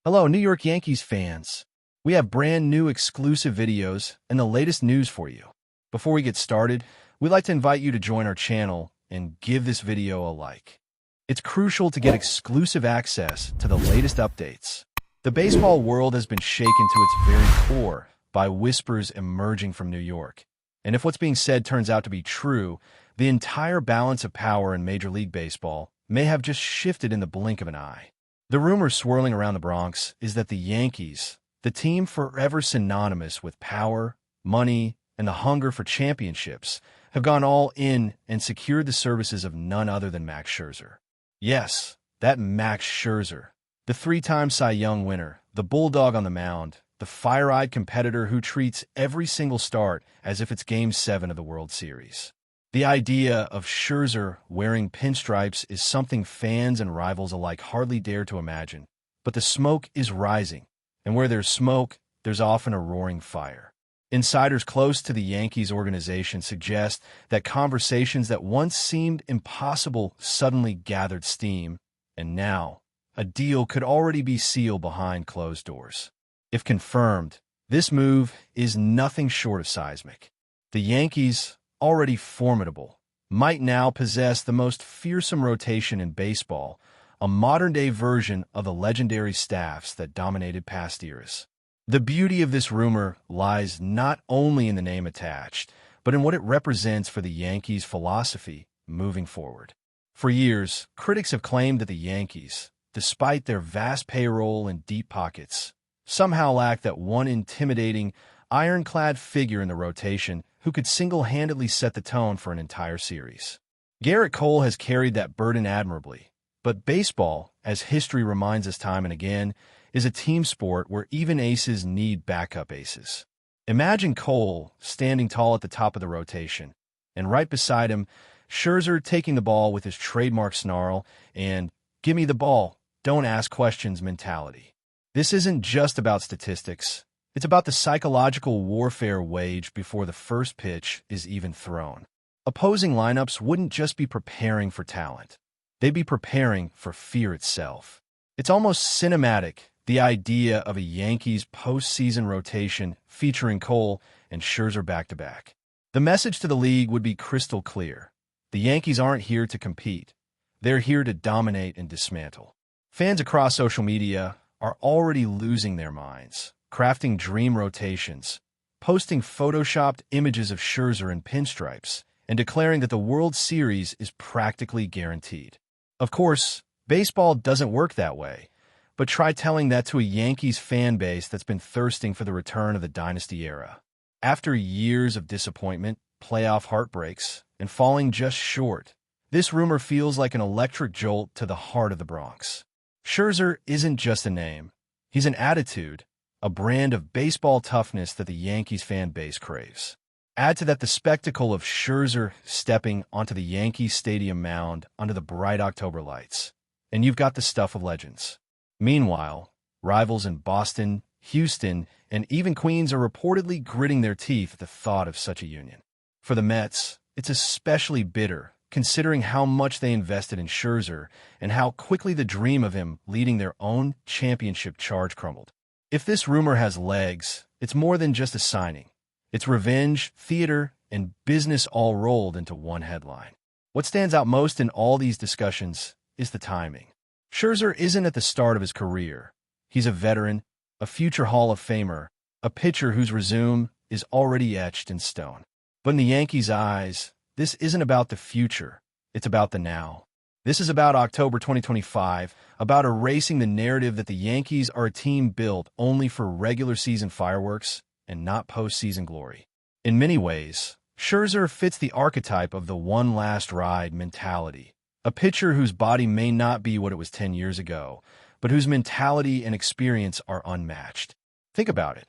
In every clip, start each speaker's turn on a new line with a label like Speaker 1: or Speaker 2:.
Speaker 1: Hello, New York Yankees fans. We have brand new exclusive videos and the latest news for you. Before we get started, we'd like to invite you to join our channel and give this video a like. It's crucial to get exclusive access to the latest updates. The baseball world has been shaken to its very core by whispers emerging from New York. And if what's being said turns out to be true, the entire balance of power in Major League Baseball may have just shifted in the blink of an eye. The rumor swirling around the Bronx is that the Yankees, the team forever synonymous with power, money, and the hunger for championships, have gone all in and secured the services of none other than Max Scherzer. Yes, that Max Scherzer, the three-time Cy Young winner, the bulldog on the mound, the fire-eyed competitor who treats every single start as if it's Game 7 of the World Series. The idea of Scherzer wearing pinstripes is something fans and rivals alike hardly dare to imagine. But the smoke is rising, and where there's smoke, there's often a roaring fire. Insiders close to the Yankees organization suggest that conversations that once seemed impossible suddenly gathered steam, and now a deal could already be sealed behind closed doors. If confirmed, this move is nothing short of seismic. The Yankees, already formidable, might now possess the most fearsome rotation in baseball, a modern-day version of the legendary staffs that dominated past eras. The beauty of this rumor lies not only in the name attached, but in what it represents for the Yankees' philosophy moving forward. For years, critics have claimed that the Yankees, despite their vast payroll and deep pockets, somehow lack that one intimidating, ironclad figure in the rotation who could single-handedly set the tone for an entire series. Garrett Cole has carried that burden admirably, but baseball, as history reminds us time and again, is a team sport where even aces need backup aces. Imagine Cole standing tall at the top of the rotation, and right beside him, Scherzer taking the ball with his trademark snarl and "give me the ball, don't ask questions" mentality. This isn't just about statistics. It's about the psychological warfare waged before the first pitch is even thrown. Opposing lineups wouldn't just be preparing for talent. They'd be preparing for fear itself. It's almost cinematic, the idea of a Yankees postseason rotation featuring Cole and Scherzer back-to-back. The message to the league would be crystal clear. The Yankees aren't here to compete. They're here to dominate and dismantle. Fans across social media are already losing their minds, crafting dream rotations, posting photoshopped images of Scherzer in pinstripes, and declaring that the World Series is practically guaranteed. Of course, baseball doesn't work that way, but try telling that to a Yankees fan base that's been thirsting for the return of the dynasty era. After years of disappointment, playoff heartbreaks, and falling just short, this rumor feels like an electric jolt to the heart of the Bronx. Scherzer isn't just a name. He's an attitude, a brand of baseball toughness that the Yankees fan base craves. Add to that the spectacle of Scherzer stepping onto the Yankee Stadium mound under the bright October lights, and you've got the stuff of legends. Meanwhile, rivals in Boston, Houston, and even Queens are reportedly gritting their teeth at the thought of such a union. For the Mets, it's especially bitter, considering how much they invested in Scherzer and how quickly the dream of him leading their own championship charge crumbled. If this rumor has legs, it's more than just a signing. It's revenge, theater, and business all rolled into one headline. What stands out most in all these discussions is the timing. Scherzer isn't at the start of his career. He's a veteran, a future Hall of Famer, a pitcher whose resume is already etched in stone. But in the Yankees' eyes, this isn't about the future. It's about the now. This is about October 2025, about erasing the narrative that the Yankees are a team built only for regular season fireworks and not postseason glory. In many ways, Scherzer fits the archetype of the one last ride mentality, a pitcher whose body may not be what it was 10 years ago, but whose mentality and experience are unmatched. Think about it.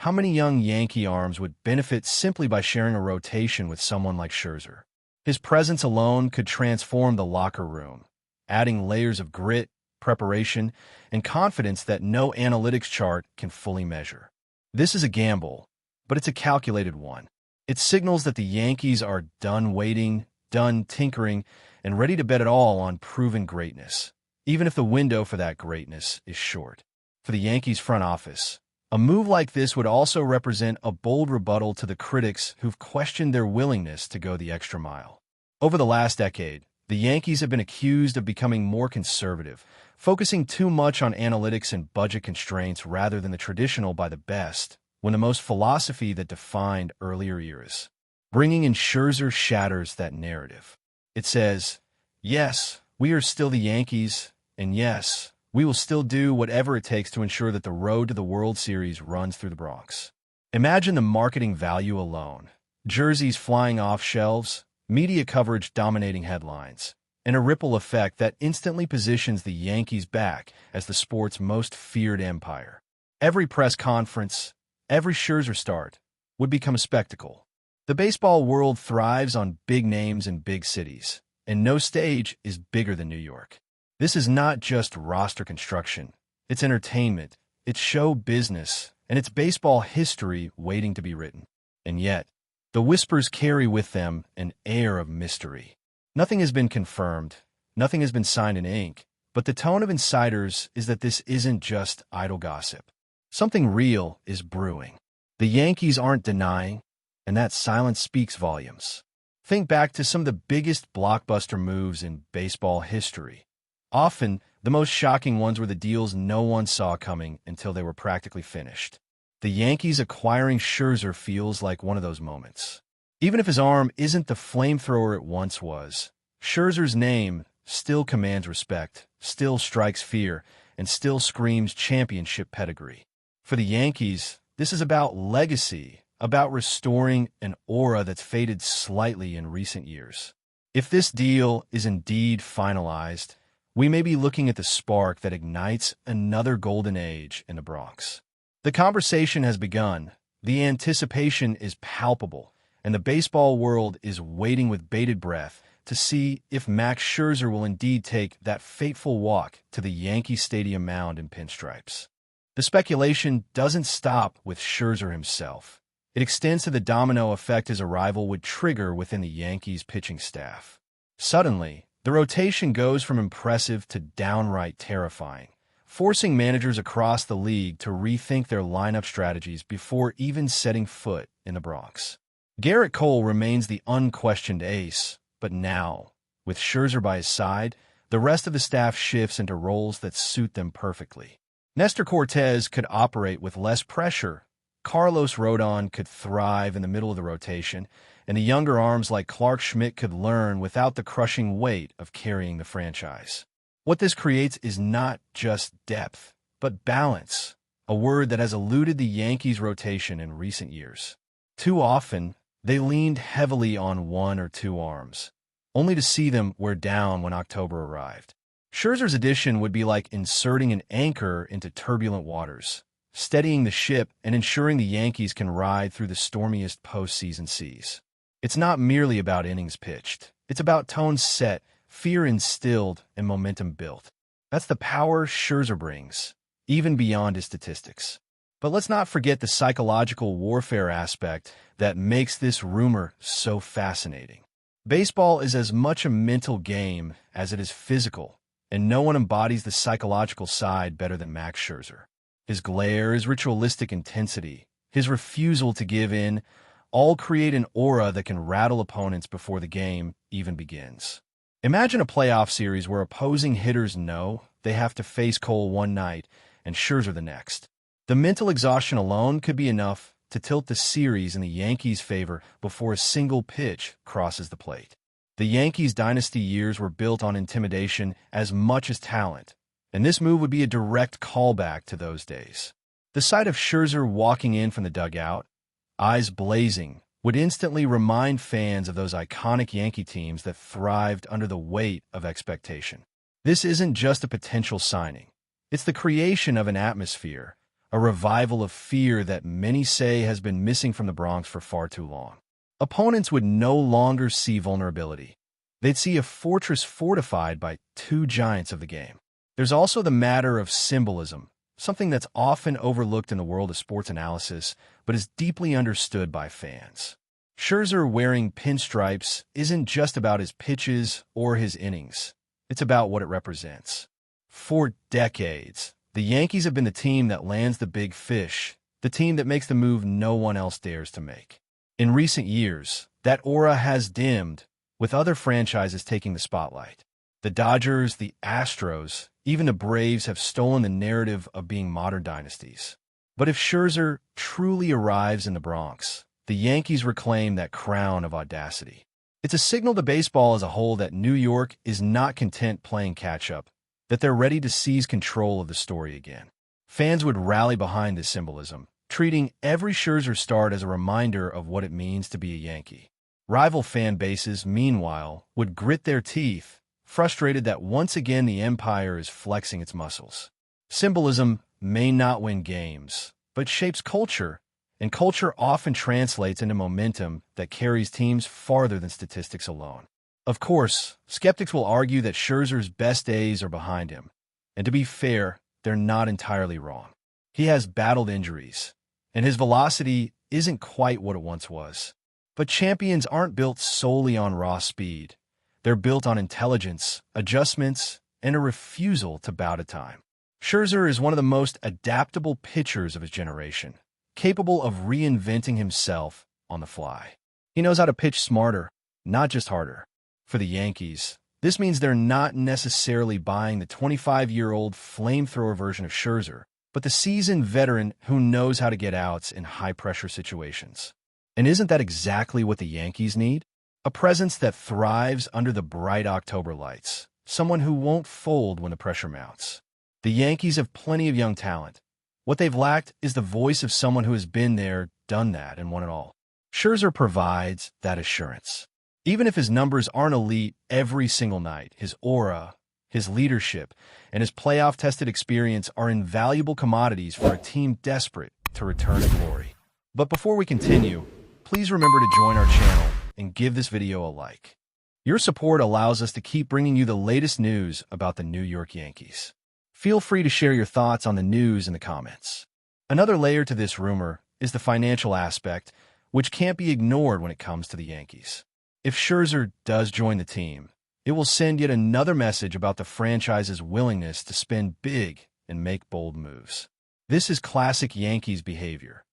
Speaker 1: How many young Yankee arms would benefit simply by sharing a rotation with someone like Scherzer? His presence alone could transform the locker room, adding layers of grit, preparation, and confidence that no analytics chart can fully measure. This is a gamble, but it's a calculated one. It signals that the Yankees are done waiting, done tinkering, and ready to bet it all on proven greatness, even if the window for that greatness is short. For the Yankees front office, a move like this would also represent a bold rebuttal to the critics who've questioned their willingness to go the extra mile. Over the last decade, the Yankees have been accused of becoming more conservative, focusing too much on analytics and budget constraints rather than the traditional by the best, when the most philosophy that defined earlier eras. Bringing in Scherzer shatters that narrative. It says, yes, we are still the Yankees, and yes, we will still do whatever it takes to ensure that the road to the World Series runs through the Bronx. Imagine the marketing value alone. Jerseys flying off shelves, media coverage dominating headlines, and a ripple effect that instantly positions the Yankees back as the sport's most feared empire. Every press conference, every Scherzer start, would become a spectacle. The baseball world thrives on big names in big cities, and no stage is bigger than New York. This is not just roster construction. It's entertainment, it's show business, and it's baseball history waiting to be written. And yet, the whispers carry with them an air of mystery. Nothing has been confirmed, nothing has been signed in ink, but the tone of insiders is that this isn't just idle gossip. Something real is brewing. The Yankees aren't denying, and that silence speaks volumes. Think back to some of the biggest blockbuster moves in baseball history. Often, the most shocking ones were the deals no one saw coming until they were practically finished. The Yankees acquiring Scherzer feels like one of those moments. Even if his arm isn't the flamethrower it once was, Scherzer's name still commands respect, still strikes fear, and still screams championship pedigree. For the Yankees, this is about legacy, about restoring an aura that's faded slightly in recent years. If this deal is indeed finalized, we may be looking at the spark that ignites another golden age in the Bronx. The conversation has begun, the anticipation is palpable, and the baseball world is waiting with bated breath to see if Max Scherzer will indeed take that fateful walk to the Yankee Stadium mound in pinstripes. The speculation doesn't stop with Scherzer himself. It extends to the domino effect his arrival would trigger within the Yankees' pitching staff. Suddenly, the rotation goes from impressive to downright terrifying, forcing managers across the league to rethink their lineup strategies before even setting foot in the Bronx. Garrett Cole remains the unquestioned ace, but now, with Scherzer by his side, the rest of the staff shifts into roles that suit them perfectly. Nestor Cortes could operate with less pressure, Carlos Rodon could thrive in the middle of the rotation, and the younger arms like Clark Schmidt could learn without the crushing weight of carrying the franchise. What this creates is not just depth, but balance, a word that has eluded the Yankees' rotation in recent years. Too often, they leaned heavily on one or two arms, only to see them wear down when October arrived. Scherzer's addition would be like inserting an anchor into turbulent waters, steadying the ship and ensuring the Yankees can ride through the stormiest postseason seas. It's not merely about innings pitched. It's about tones set, fear instilled, and momentum built. That's the power Scherzer brings, even beyond his statistics. But let's not forget the psychological warfare aspect that makes this rumor so fascinating. Baseball is as much a mental game as it is physical, and no one embodies the psychological side better than Max Scherzer. His glare, his ritualistic intensity, his refusal to give in, all create an aura that can rattle opponents before the game even begins. Imagine a playoff series where opposing hitters know they have to face Cole one night and Scherzer the next. The mental exhaustion alone could be enough to tilt the series in the Yankees' favor before a single pitch crosses the plate. The Yankees' dynasty years were built on intimidation as much as talent, and this move would be a direct callback to those days. The sight of Scherzer walking in from the dugout, eyes blazing, would instantly remind fans of those iconic Yankee teams that thrived under the weight of expectation. This isn't just a potential signing. It's the creation of an atmosphere, a revival of fear that many say has been missing from the Bronx for far too long. Opponents would no longer see vulnerability. They'd see a fortress fortified by two giants of the game. There's also the matter of symbolism, something that's often overlooked in the world of sports analysis, but is deeply understood by fans. Scherzer wearing pinstripes isn't just about his pitches or his innings. It's about what it represents. For decades, the The Yankees have been the team that lands the big fish, the team that makes the move no one else dares to make. In recent years, that aura has dimmed, with other franchises taking the spotlight. The Dodgers, the Astros, even the Braves have stolen the narrative of being modern dynasties. But if Scherzer truly arrives in the Bronx, the Yankees reclaim that crown of audacity. It's a signal to baseball as a whole that New York is not content playing catch-up, that they're ready to seize control of the story again. Fans would rally behind this symbolism, treating every Scherzer start as a reminder of what it means to be a Yankee. Rival fan bases, meanwhile, would grit their teeth, frustrated that once again the empire is flexing its muscles. Symbolism may not win games, but shapes culture, and culture often translates into momentum that carries teams farther than statistics alone. Of course, skeptics will argue that Scherzer's best days are behind him, and to be fair, they're not entirely wrong. He has battled injuries, and his velocity isn't quite what it once was. But champions aren't built solely on raw speed. They're built on intelligence, adjustments, and a refusal to bow to time. Scherzer is one of the most adaptable pitchers of his generation, capable of reinventing himself on the fly. He knows how to pitch smarter, not just harder. For the Yankees, this means they're not necessarily buying the 25-year-old flamethrower version of Scherzer, but the seasoned veteran who knows how to get outs in high-pressure situations. And isn't that exactly what the Yankees need? A presence that thrives under the bright October lights, someone who won't fold when the pressure mounts. The Yankees have plenty of young talent. What they've lacked is the voice of someone who has been there, done that, and won it all. Scherzer provides that assurance. Even if his numbers aren't elite every single night, his aura, his leadership, and his playoff-tested experience are invaluable commodities for a team desperate to return to glory. But before we continue, please remember to join our channel and give this video a like. Your support allows us to keep bringing you the latest news about the New York Yankees. Feel free to share your thoughts on the news in the comments. Another layer to this rumor is the financial aspect, which can't be ignored when it comes to the Yankees. If Scherzer does join the team, it will send yet another message about the franchise's willingness to spend big and make bold moves. This is classic Yankees behavior.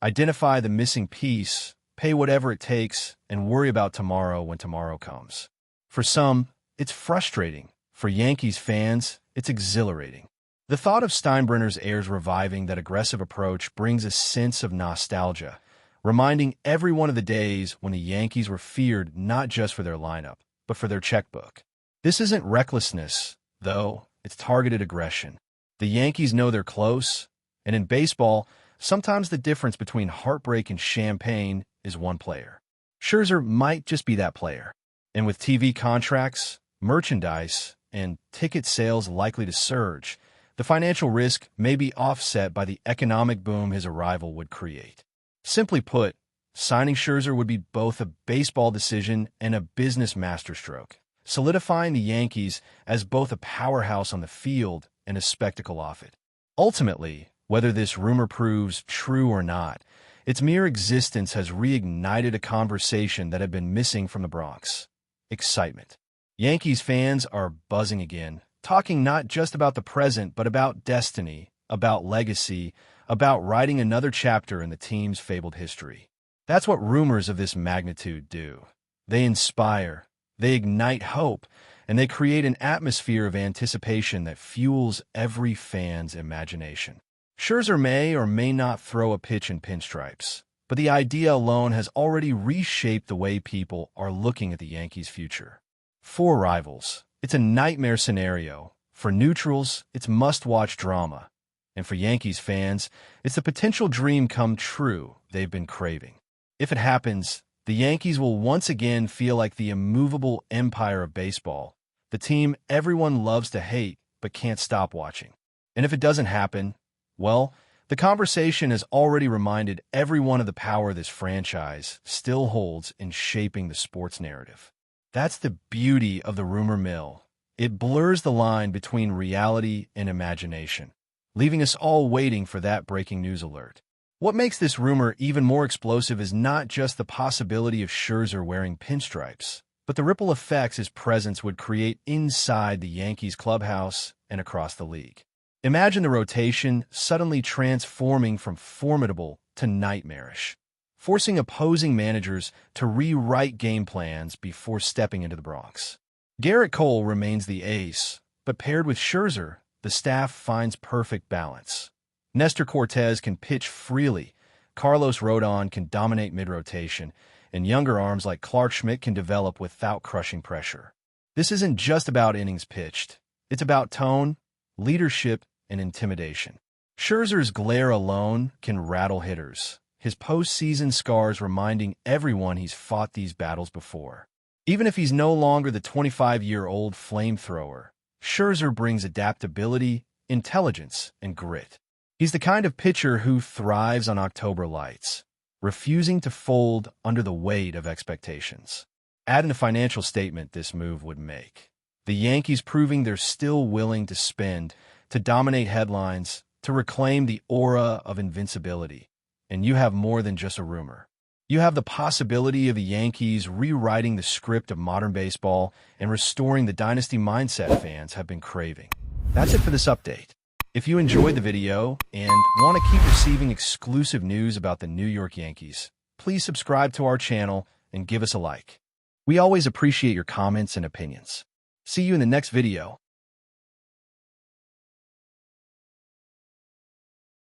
Speaker 1: Identify the missing piece, pay whatever it takes, and worry about tomorrow when tomorrow comes. For some, it's frustrating. For Yankees fans, it's exhilarating. The thought of Steinbrenner's heirs reviving that aggressive approach brings a sense of nostalgia, reminding everyone of the days when the Yankees were feared not just for their lineup, but for their checkbook. This isn't recklessness, though. It's targeted aggression. The Yankees know they're close, and in baseball, sometimes the difference between heartbreak and champagne is one player. Scherzer might just be that player. And with TV contracts, merchandise, and ticket sales likely to surge, the financial risk may be offset by the economic boom his arrival would create. Simply put, signing Scherzer would be both a baseball decision and a business masterstroke, solidifying the Yankees as both a powerhouse on the field and a spectacle off it. Ultimately, whether this rumor proves true or not, its mere existence has reignited a conversation that had been missing from the Bronx. Excitement. Yankees fans are buzzing again, talking not just about the present, but about destiny, about legacy, about writing another chapter in the team's fabled history. That's what rumors of this magnitude do. They inspire, they ignite hope, and they create an atmosphere of anticipation that fuels every fan's imagination. Scherzer may or may not throw a pitch in pinstripes, but the idea alone has already reshaped the way people are looking at the Yankees' future. For rivals, it's a nightmare scenario. For neutrals, it's must-watch drama. And for Yankees fans, it's the potential dream come true they've been craving. If it happens, the Yankees will once again feel like the immovable empire of baseball, the team everyone loves to hate but can't stop watching. And if it doesn't happen, well, the conversation has already reminded everyone of the power this franchise still holds in shaping the sports narrative. That's the beauty of the rumor mill. It blurs the line between reality and imagination, leaving us all waiting for that breaking news alert. What makes this rumor even more explosive is not just the possibility of Scherzer wearing pinstripes, but the ripple effects his presence would create inside the Yankees clubhouse and across the league. Imagine the rotation suddenly transforming from formidable to nightmarish, forcing opposing managers to rewrite game plans before stepping into the Bronx. Garrett Cole remains the ace, but paired with Scherzer, the staff finds perfect balance. Nestor Cortes can pitch freely, Carlos Rodon can dominate mid-rotation, and younger arms like Clark Schmidt can develop without crushing pressure. This isn't just about innings pitched. It's about tone, leadership, and intimidation. Scherzer's glare alone can rattle hitters, his postseason scars reminding everyone he's fought these battles before. Even if he's no longer the 25-year-old flamethrower, Scherzer brings adaptability, intelligence, and grit. He's the kind of pitcher who thrives on October lights, refusing to fold under the weight of expectations. Add in a financial statement this move would make. The Yankees proving they're still willing to spend, to dominate headlines, to reclaim the aura of invincibility. And you have more than just a rumor. You have the possibility of the Yankees rewriting the script of modern baseball and restoring the dynasty mindset fans have been craving. That's it for this update. If you enjoyed the video and want to keep receiving exclusive news about the New York Yankees, please subscribe to our channel and give us a like. We always appreciate your comments and opinions. See you in the next video.